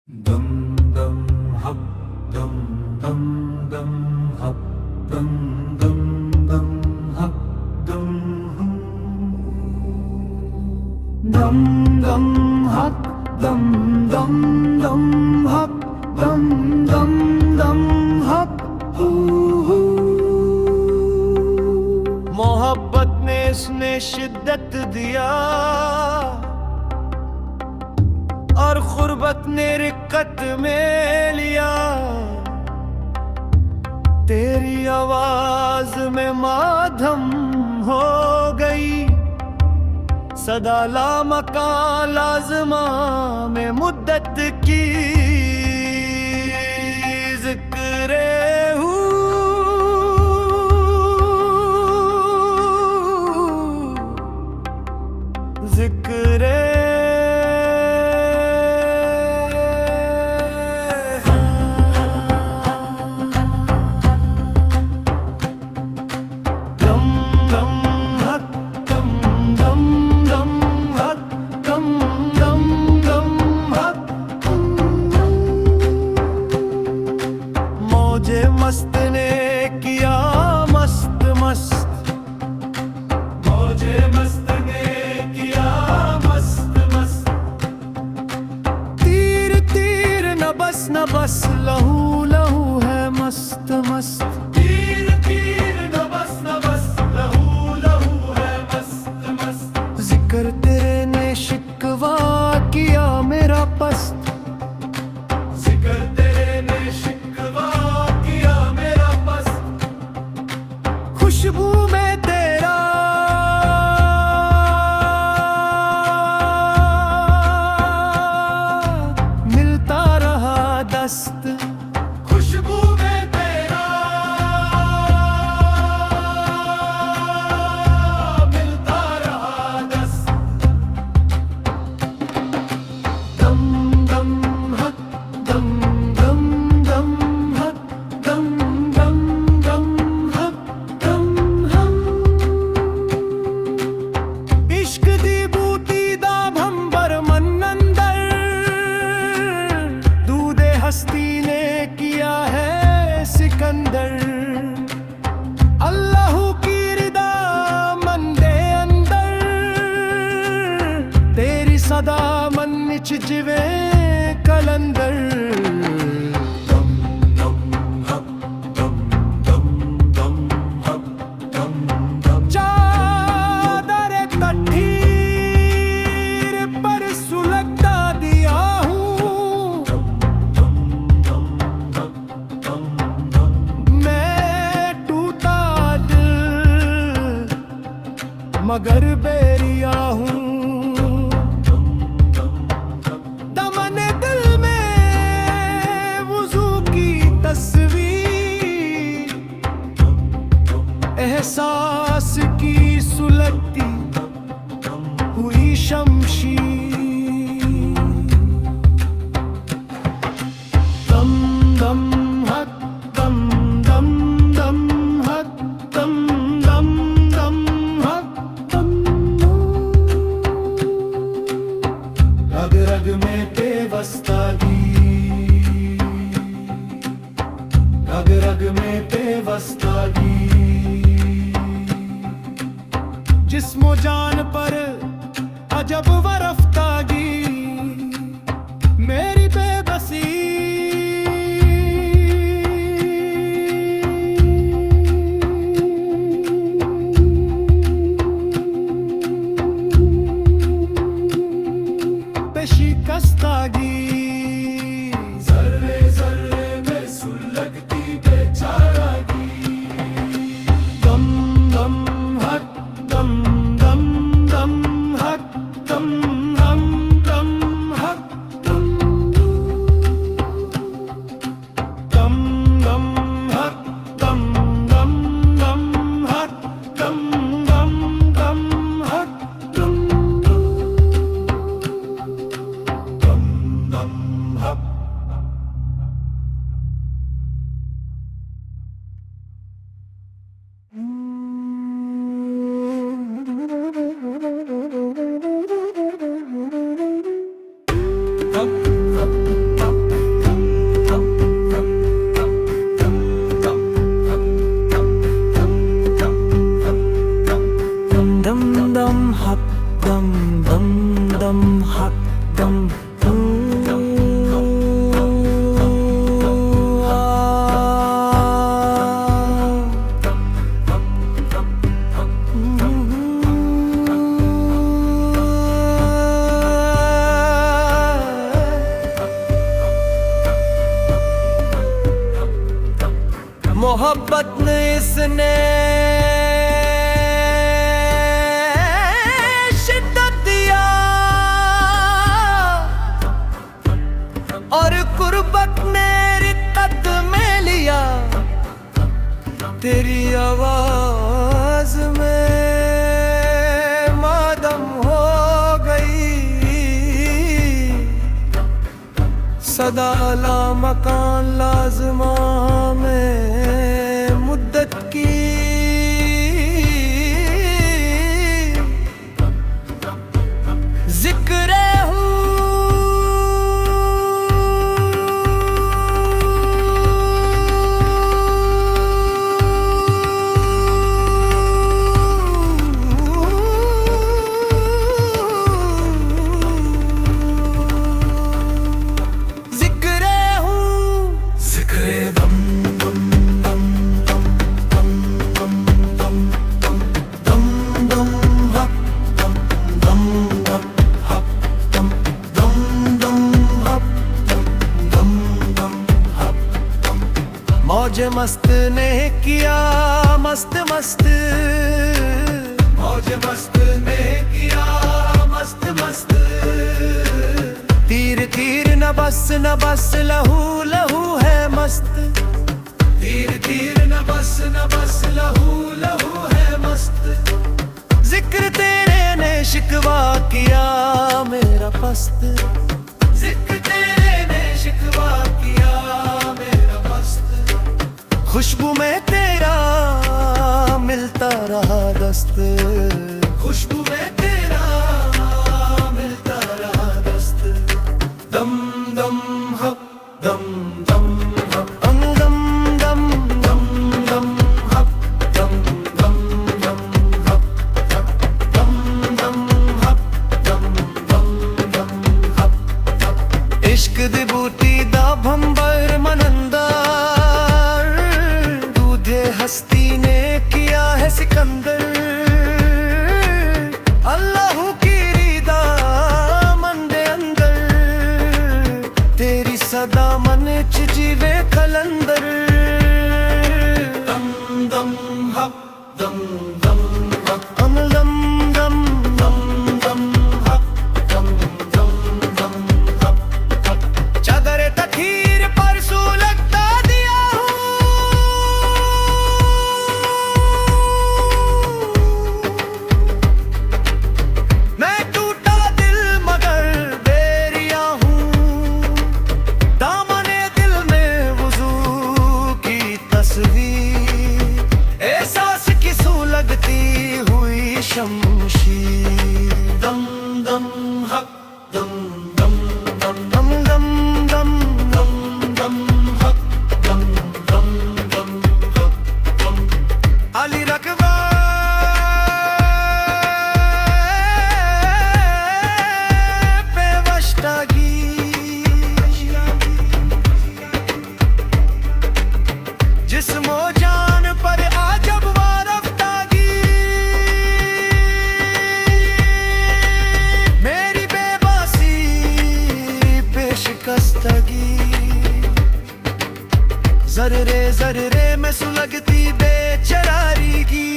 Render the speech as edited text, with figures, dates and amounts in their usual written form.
दम दम हप दम दम दम हप दम दम दम हप दम दम दम हप दम दम दम हप दम दम दम हप मोहब्बत ने इसने शिद्दत दिया और खुर्बत ने रिक्कत में लिया। तेरी आवाज में माधम हो गई, सदा लामका लाजमा में मुद्दत की जिक्रे जिक्रे मस्त ने किया मस्त मस्त, मौजे मस्त ने किया मस्त मस्त। तीर तीर न बस लहू लहू है मस्त मस्त। तीर तीर न बस लहू लहू है मस्त मस्त। जिक्र तेरे ने शिकवा किया मेरा पस्त, जिक्र तेरे ने शिकवा किया मेरा पस्त। खुशबू में तेरा मिलता रहा दस्त। खुशबू में तेरा मिलता रहा दस्त। दम दम हक दम दम दम हक दम दम दम हक दम हम। इश्क दी बूटी दा भंबर मन अंदर, दूधे हस्ती ने किया है सिकंदर। अल्लाह की रिदा मन दे अंदर, तेरी सदा मन विच जिवे कलंदर। दम दम हप दम दम दम हप दम दम। चादर कठीर पर सुलगता दिया हूँ, मैं टूटा दिल मगर बेरिया हूँ। दमन दिल में वुजू की तस्वीर, एहसास की सुलगती हुई शमशीर। दम दम हक दम दम दम हक दम दम दम हक दम। मोहब्बत ने इसने शिद्दत दिया और कुर्बत ने रिक्कत में लिया। तेरी आवाज में मादम हो गई सदा ला मकान लाज़िमा में मुद्दत की। जिक्र मौज मस्त ने किया मस्त मस्त, मौज मस्त ने किया मस्त मस्त। तीर तीर न बस लहू लहू है मस्त। तीर तीर न बस लहू है मस्त। जिक्र तेरे ने शिकवा किया मेरा पस्त। जिक्र तेरे ने शिकवा किया मेरा पस्त। खुशबू में तेरा मिलता रहा दस्त। खुशबू में तेरा मिलता रहा दस्त। दम दम हक दम दम हक दम दम दम दम दम हक दम दम दम हक दम दम हक दम दम दम हक। इश्क दी बूटी दा भंबर मनंदर, दूधे हस्ती ने किया है सिकंदर। अल्लाह की रिदा मन दे अंदर, तेरी सदा मन च जीवे कलंदर। दम दम हक दम दम हक दम दम दम दम हक दम दम दम हक। चादर तखीर पर सुलगता दिया हूँ, मैं टूटा दिल मगर बेरिया हूँ। दामने दिल में वुज़ू की तस्वीर, एहसास की सुलगती हुई शमशीर। दम दम हक दम दम दम दम दम दम दम दम हक दम दम दम हक दम। अली रकबा पे वष्टागी, जिस्मो जान पर आजब वारफ्तागी। मेरी बेबसी पेशकस्तगी, जर्रे जर्रे में सुलगती बेचरारी की।